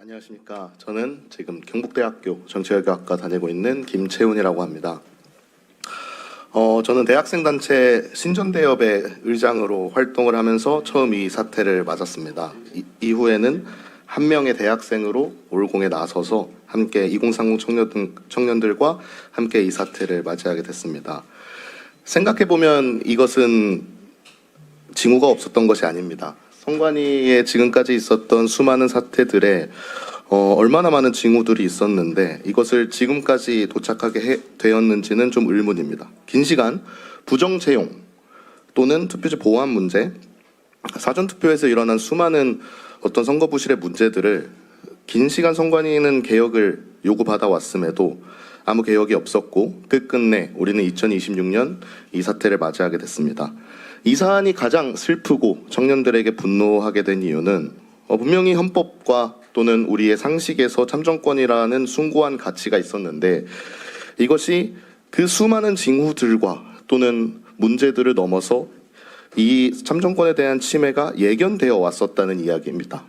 안녕하십니까. 저는 지금 경북대학교 정치외교학과 다니고 있는 김채훈이라고 합니다. 저는 대학생단체 신전대협의 의장으로 활동을 하면서 처음 이 사태를 맞았습니다. 이후에는 한 명의 대학생으로 올공에 나서서 함께 2030 청년들과 함께 이 사태를 맞이하게 됐습니다. 생각해보면 이것은 징후가 없었던 것이 아닙니다. 선관위에 지금까지 있었던 수많은 사태들에 얼마나 많은 징후들이 있었는데 이것을 지금까지 도착하게 되었는지는 좀 의문입니다. 긴 시간 부정 채용 또는 투표지 보안 문제, 사전투표에서 일어난 수많은 어떤 선거 부실의 문제들을 긴 시간 선관위는 개혁을 요구받아 왔음에도 아무 개혁이 없었고 끝끝내 우리는 2026년 이 사태를 맞이하게 됐습니다. 이 사안이 가장 슬프고 청년들에게 분노하게 된 이유는 분명히 헌법과 또는 우리의 상식에서 참정권이라는 숭고한 가치가 있었는데 이것이 그 수많은 징후들과 또는 문제들을 넘어서 이 참정권에 대한 침해가 예견되어 왔었다는 이야기입니다.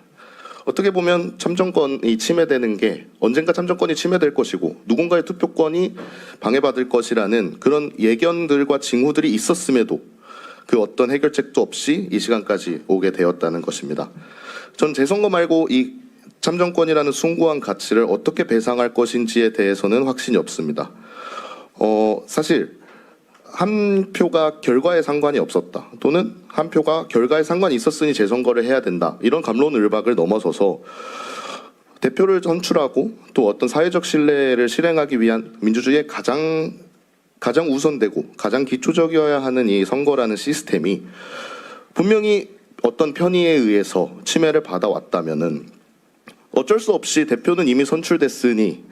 어떻게 보면 참정권이 침해되는 게 언젠가 참정권이 침해될 것이고 누군가의 투표권이 방해받을 것이라는 그런 예견들과 징후들이 있었음에도 그 어떤 해결책도 없이 이 시간까지 오게 되었다는 것입니다. 전 재선거 말고 이 참정권이라는 숭고한 가치를 어떻게 배상할 것인지에 대해서는 확신이 없습니다. 사실 한 표가 결과에 상관이 없었다 또는 한 표가 결과에 상관이 있었으니 재선거를 해야 된다 이런 갑론을박을 넘어서서 대표를 선출하고 또 어떤 사회적 신뢰를 실행하기 위한 민주주의의 가장 우선되고 가장 기초적이어야 하는 이 선거라는 시스템이 분명히 어떤 편의에 의해서 침해를 받아왔다면은 어쩔 수 없이 대표는 이미 선출됐으니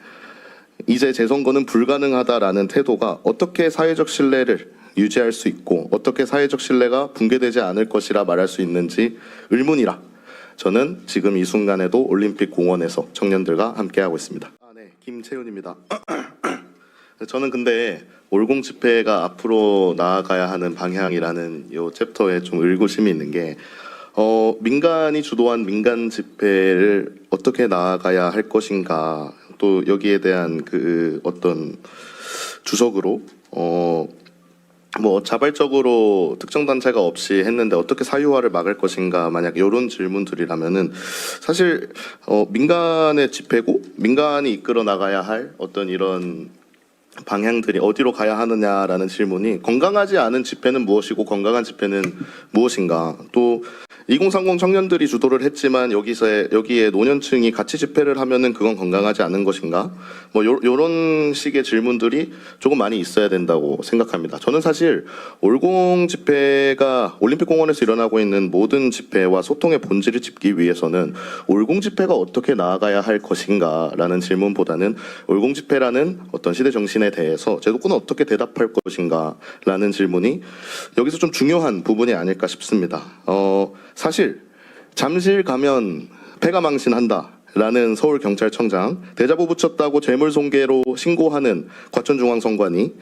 이제 재선거는 불가능하다라는 태도가 어떻게 사회적 신뢰를 유지할 수 있고 어떻게 사회적 신뢰가 붕괴되지 않을 것이라 말할 수 있는지 의문이라 저는 지금 이 순간에도 올림픽 공원에서 청년들과 함께하고 있습니다. 네, 김채훈입니다. 저는 근데 올공 집회가 앞으로 나아가야 하는 방향이라는 이 챕터에 좀 의구심이 있는 게 민간이 주도한 민간 집회를 어떻게 나아가야 할 것인가 또 여기에 대한 그 어떤 주석으로 뭐 자발적으로 특정 단체가 없이 했는데 어떻게 사유화를 막을 것인가 만약 이런 질문들이라면은 사실 민간의 집회고 민간이 이끌어 나가야 할 어떤 이런 방향들이 어디로 가야 하느냐라는 질문이 건강하지 않은 집회는 무엇이고 건강한 집회는 무엇인가 또 2030 청년들이 주도를 했지만 여기에 노년층이 같이 집회를 하면은 그건 건강하지 않은 것인가 뭐 요런 식의 질문들이 조금 많이 있어야 된다고 생각합니다. 저는 사실 올공 집회가 올림픽 공원에서 일어나고 있는 모든 집회와 소통의 본질을 짚기 위해서는 올공 집회가 어떻게 나아가야 할 것인가라는 질문보다는 올공 집회라는 어떤 시대 정신에 대해서 제도권은 어떻게 대답할 것인가라는 질문이 여기서 좀 중요한 부분이 아닐까 싶습니다. 사실 잠실 가면 폐가망신한다 라는 서울경찰청장 대자보 붙였다고 재물손괴로 신고하는 과천중앙선관위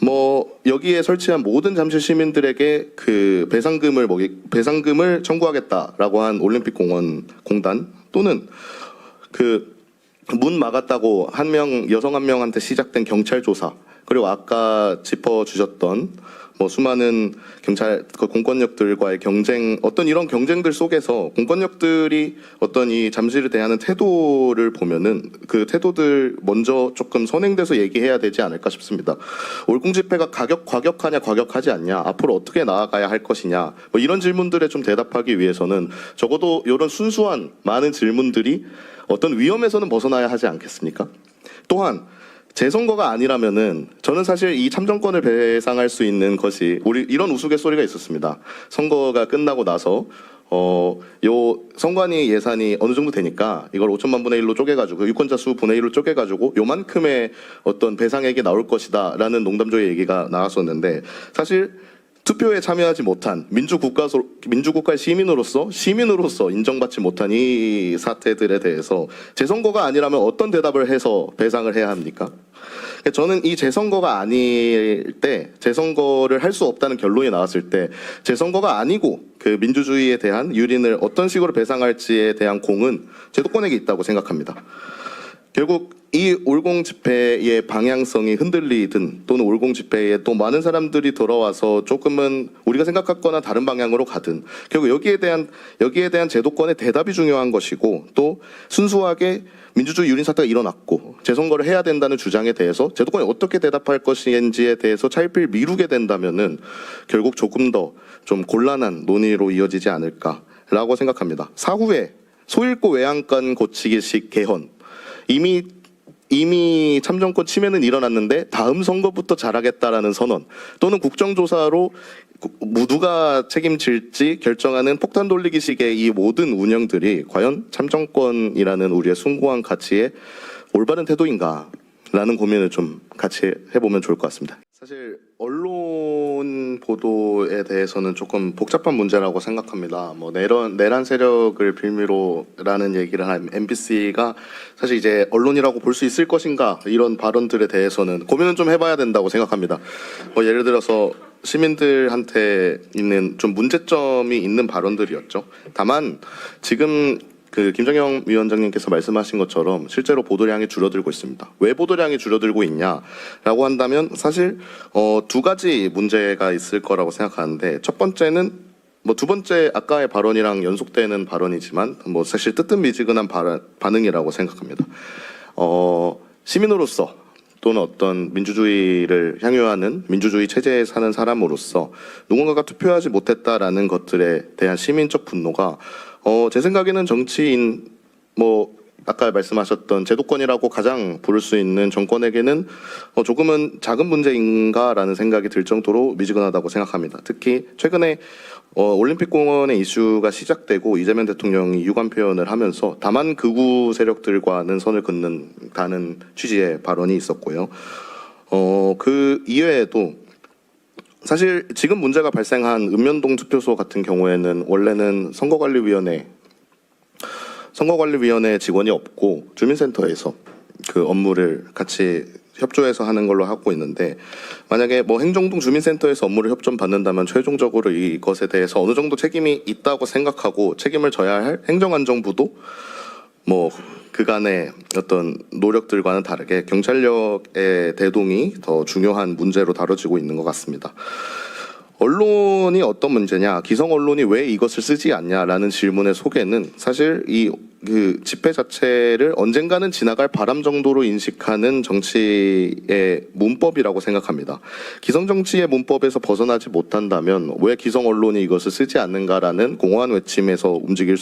뭐 여기에 설치한 모든 잠실 시민들에게 그 배상금을 청구하겠다라고 한 올림픽공원 공단 또는 그 문 막았다고 여성 한 명한테 시작된 경찰 조사 그리고 아까 짚어주셨던 뭐 수많은 경찰 공권력들과의 경쟁 어떤 이런 경쟁들 속에서 공권력들이 어떤 이 잠실을 대하는 태도를 보면은 그 태도들 먼저 조금 선행돼서 얘기해야 되지 않을까 싶습니다. 올공 집회가 과격하냐 과격하지 않냐 앞으로 어떻게 나아가야 할 것이냐 뭐 이런 질문들에 좀 대답하기 위해서는 적어도 이런 순수한 많은 질문들이 어떤 위험에서는 벗어나야 하지 않겠습니까? 또한 재선거가 아니라면은 저는 사실 이 참정권을 배상할 수 있는 것이 우리 이런 우스갯소리가 있었습니다. 선거가 끝나고 나서 요 선관위 예산이 어느 정도 되니까 이걸 5천만 분의 1로 쪼개가지고 유권자 수 분의 1로 쪼개가지고 요만큼의 어떤 배상액이 나올 것이다라는 농담조의 얘기가 나왔었는데 사실 투표에 참여하지 못한 민주국가의 시민으로서 인정받지 못한 이 사태들에 대해서 재선거가 아니라면 어떤 대답을 해서 배상을 해야 합니까? 그러니까 저는 이 재선거가 아닐 때, 재선거를 할 수 없다는 결론이 나왔을 때, 재선거가 아니고 그 민주주의에 대한 유린을 어떤 식으로 배상할지에 대한 공은 제도권에게 있다고 생각합니다. 결국 이 올공 집회의 방향성이 흔들리든 또는 올공 집회에 또 많은 사람들이 들어와서 조금은 우리가 생각했거나 다른 방향으로 가든 결국 여기에 대한 제도권의 대답이 중요한 것이고, 또 순수하게 민주주의 유린 사태가 일어났고 재선거를 해야 된다는 주장에 대해서 제도권이 어떻게 대답할 것인지에 대해서 차일피일 미루게 된다면은 결국 조금 더 좀 곤란한 논의로 이어지지 않을까라고 생각합니다. 사후에 소잃고 외양간 고치기식 개헌, 이미 참정권 침해는 일어났는데 다음 선거부터 잘하겠다라는 선언, 또는 국정조사로 누가 책임질지 결정하는 폭탄 돌리기식의 이 모든 운영들이 과연 참정권이라는 우리의 숭고한 가치의 올바른 태도인가라는 고민을 좀 같이 해보면 좋을 것 같습니다. 사실 언론 보도에 대해서는 조금 복잡한 문제라고 생각합니다. 뭐 내란 세력을 빌미로라는 얘기를 한 MBC가 사실 이제 언론이라고 볼 수 있을 것인가, 이런 발언들에 대해서는 고민은 좀 해봐야 된다고 생각합니다. 뭐 예를 들어서 시민들한테 있는 좀 문제점이 있는 발언들이었죠. 다만 지금 그 김정영 위원장님께서 말씀하신 것처럼 실제로 보도량이 줄어들고 있습니다. 왜 보도량이 줄어들고 있냐라고 한다면 사실 두 가지 문제가 있을 거라고 생각하는데, 첫 번째는 뭐 두 번째 아까의 발언이랑 연속되는 발언이지만 뭐 사실 뜨뜻미지근한 반응이라고 생각합니다. 시민으로서 또는 어떤 민주주의를 향유하는 민주주의 체제에 사는 사람으로서 누군가가 투표하지 못했다라는 것들에 대한 시민적 분노가 제 생각에는 정치인, 뭐 아까 말씀하셨던 제도권이라고 가장 부를 수 있는 정권에게는 조금은 작은 문제인가라는 생각이 들 정도로 미지근하다고 생각합니다. 특히 최근에 올림픽공원의 이슈가 시작되고 이재명 대통령이 유감 표현을 하면서 다만 극우 세력들과는 선을 긋는다는 취지의 발언이 있었고요. 그 이외에도 사실 지금 문제가 발생한 읍면동 투표소 같은 경우에는 원래는 선거관리위원회 직원이 없고 주민센터에서 그 업무를 같이 협조해서 하는 걸로 하고 있는데, 만약에 뭐 행정동 주민센터에서 업무를 협조받는다면 최종적으로 이것에 대해서 어느 정도 책임이 있다고 생각하고 책임을 져야 할 행정안전부도 뭐 그간의 어떤 노력들과는 다르게 경찰력의 대동이 더 중요한 문제로 다뤄지고 있는 것 같습니다. 언론이 어떤 문제냐, 기성 언론이 왜 이것을 쓰지 않냐라는 질문의 속에는 사실 그 집회 자체를 언젠가는 지나갈 바람 정도로 인식하는 정치의 문법이라고 생각합니다. 기성 정치의 문법에서 벗어나지 못한다면 왜 기성 언론이 이것을 쓰지 않는가라는 공허한 외침에서 움직일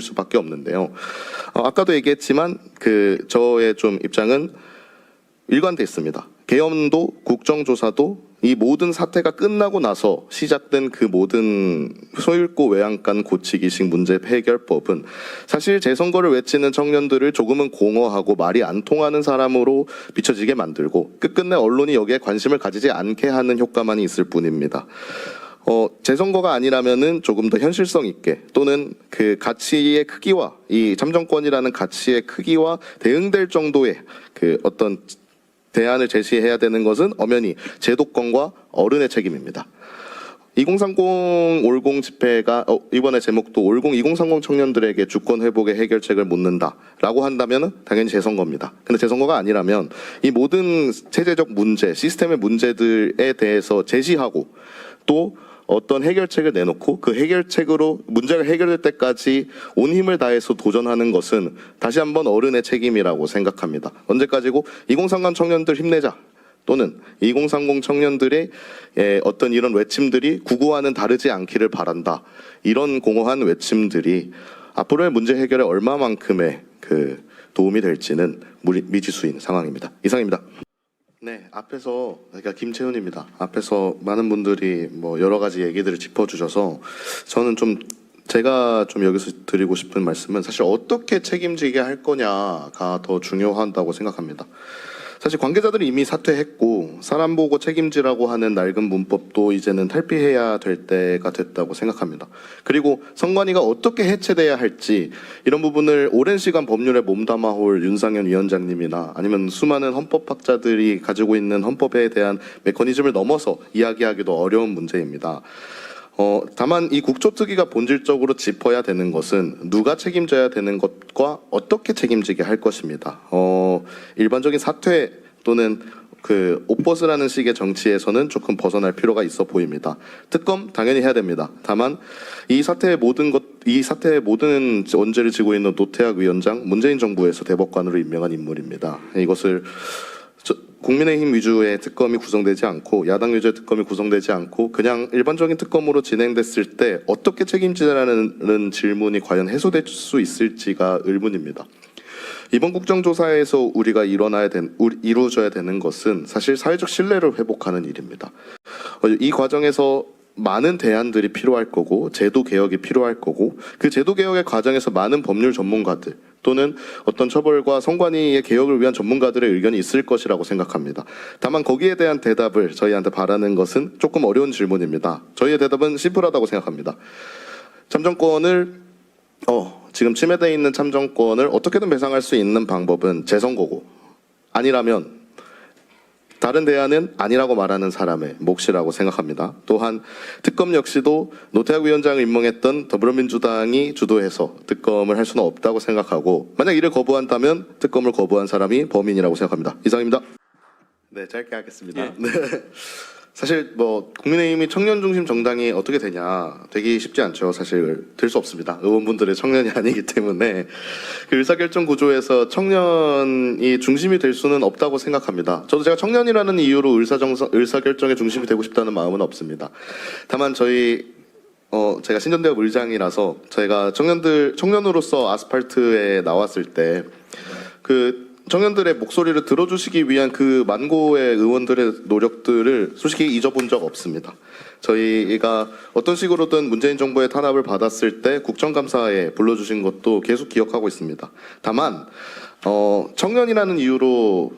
수밖에 없는데요. 아까도 얘기했지만 저의 좀 입장은 일관돼 있습니다. 계엄도 국정조사도 이 모든 사태가 끝나고 나서 시작된 그 모든 소잃고 외양간 고치기식 문제 해결법은 사실 재선거를 외치는 청년들을 조금은 공허하고 말이 안 통하는 사람으로 비춰지게 만들고 끝끝내 언론이 여기에 관심을 가지지 않게 하는 효과만이 있을 뿐입니다. 재선거가 아니라면은 조금 더 현실성 있게, 또는 그 가치의 크기와 이 참정권이라는 가치의 크기와 대응될 정도의 그 어떤 대안을 제시해야 되는 것은 엄연히 제도권과 어른의 책임입니다. 2030 올공 집회가 이번에 제목도 올공 2030 청년들에게 주권 회복의 해결책을 묻는다라고 한다면 당연히 재선거입니다. 근데 재선거가 아니라면 이 모든 체제적 문제, 시스템의 문제들에 대해서 제시하고 또 어떤 해결책을 내놓고 그 해결책으로 문제가 해결될 때까지 온 힘을 다해서 도전하는 것은 다시 한번 어른의 책임이라고 생각합니다. 언제까지고 2030 청년들 힘내자, 또는 2030 청년들의 어떤 이런 외침들이 구구와는 다르지 않기를 바란다, 이런 공허한 외침들이 앞으로의 문제 해결에 얼마만큼의 그 도움이 될지는 미지수인 상황입니다. 이상입니다. 네, 앞에서, 그러니까 김채훈입니다. 앞에서 많은 분들이 뭐 여러 가지 얘기들을 짚어주셔서 저는 제가 여기서 드리고 싶은 말씀은 사실 어떻게 책임지게 할 거냐가 더 중요하다고 생각합니다. 사실 관계자들이 이미 사퇴했고 사람 보고 책임지라고 하는 낡은 문법도 이제는 탈피해야 될 때가 됐다고 생각합니다. 그리고 선관위가 어떻게 해체돼야 할지 이런 부분을 오랜 시간 법률에 몸담아올 윤상현 위원장님이나 아니면 수많은 헌법학자들이 가지고 있는 헌법에 대한 메커니즘을 넘어서 이야기하기도 어려운 문제입니다. 다만 이 국조특위가 본질적으로 짚어야 되는 것은 누가 책임져야 되는 것과 어떻게 책임지게 할 것입니다. 일반적인 사퇴 또는 그 옷벗으라는 식의 정치에서는 조금 벗어날 필요가 있어 보입니다. 특검 당연히 해야 됩니다. 다만 이 사태의 모든 원죄를 지고 있는 노태학 위원장, 문재인 정부에서 대법관으로 임명한 인물입니다. 이것을 국민의힘 위주의 특검이 구성되지 않고 야당 위주의 특검이 구성되지 않고 그냥 일반적인 특검으로 진행됐을 때 어떻게 책임지라는 질문이 과연 해소될 수 있을지가 의문입니다. 이번 국정조사에서 우리가 이루어져야 되는 것은 사실 사회적 신뢰를 회복하는 일입니다. 이 과정에서 많은 대안들이 필요할 거고 제도 개혁이 필요할 거고 그 제도 개혁의 과정에서 많은 법률 전문가들 또는 어떤 처벌과 선관위의 개혁을 위한 전문가들의 의견이 있을 것이라고 생각합니다. 다만 거기에 대한 대답을 저희한테 바라는 것은 조금 어려운 질문입니다. 저희의 대답은 심플하다고 생각합니다. 참정권을 지금 침해되어 있는 참정권을 어떻게든 배상할 수 있는 방법은 재선거고 아니라면 다른 대안은 아니라고 말하는 사람의 몫이라고 생각합니다. 또한 특검 역시도 노태학 위원장을 임명했던 더불어민주당이 주도해서 특검을 할 수는 없다고 생각하고 만약 이를 거부한다면 특검을 거부한 사람이 범인이라고 생각합니다. 이상입니다. 네, 짧게 하겠습니다. 네. 사실 국민의힘이 청년 중심 정당이 어떻게 되기 쉽지 않죠. 사실 될 수 없습니다. 의원분들의 청년이 아니기 때문에 그 의사결정 구조에서 청년이 중심이 될 수는 없다고 생각합니다. 저도 제가 청년이라는 이유로 의사결정의 중심이 되고 싶다는 마음은 없습니다. 다만 제가 신전대협 의장이라서 제가 청년으로서 아스팔트에 나왔을 때 청년들의 목소리를 들어주시기 위한 그 만고의 의원들의 노력들을 솔직히 잊어본 적 없습니다. 저희가 어떤 식으로든 문재인 정부의 탄압을 받았을 때 국정감사에 불러주신 것도 계속 기억하고 있습니다. 다만 청년이라는 이유로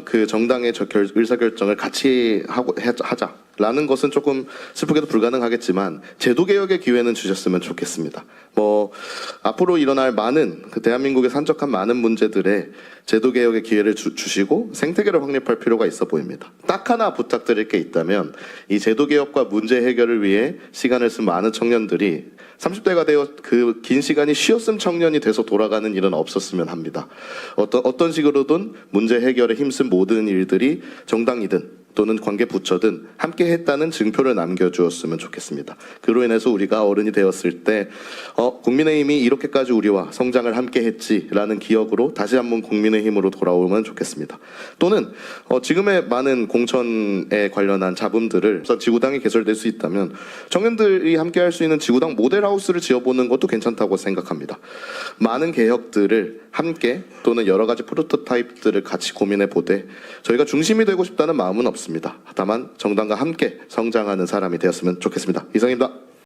그 정당의 의사결정을 같이 하자라는 것은 조금 슬프게도 불가능하겠지만 제도 개혁의 기회는 주셨으면 좋겠습니다. 앞으로 일어날 많은 대한민국에 산적한 많은 문제들에 제도 개혁의 기회를 주시고 생태계를 확립할 필요가 있어 보입니다. 딱 하나 부탁드릴 게 있다면 이 제도 개혁과 문제 해결을 위해 시간을 쓴 많은 청년들이 30대가 되어 그 긴 시간이 쉬었음 청년이 돼서 돌아가는 일은 없었으면 합니다. 어떤 식으로든 문제 해결에 힘쓴 모든 일들이 정당이든 또는 관계 부처든 함께 했다는 증표를 남겨주었으면 좋겠습니다. 그로 인해서 우리가 어른이 되었을 때 국민의힘이 이렇게까지 우리와 성장을 함께 했지라는 기억으로 다시 한번 국민의힘으로 돌아오면 좋겠습니다. 또는 지금의 많은 공천에 관련한 잡음들을 지구당이 개설될 수 있다면 청년들이 함께 할 수 있는 지구당 모델하우스를 지어보는 것도 괜찮다고 생각합니다. 많은 개혁들을 함께 또는 여러 가지 프로토타입들을 같이 고민해보되 저희가 중심이 되고 싶다는 마음은 없습니다. 다만 정당과 함께 성장하는 사람이 되었으면 좋겠습니다. 이상입니다.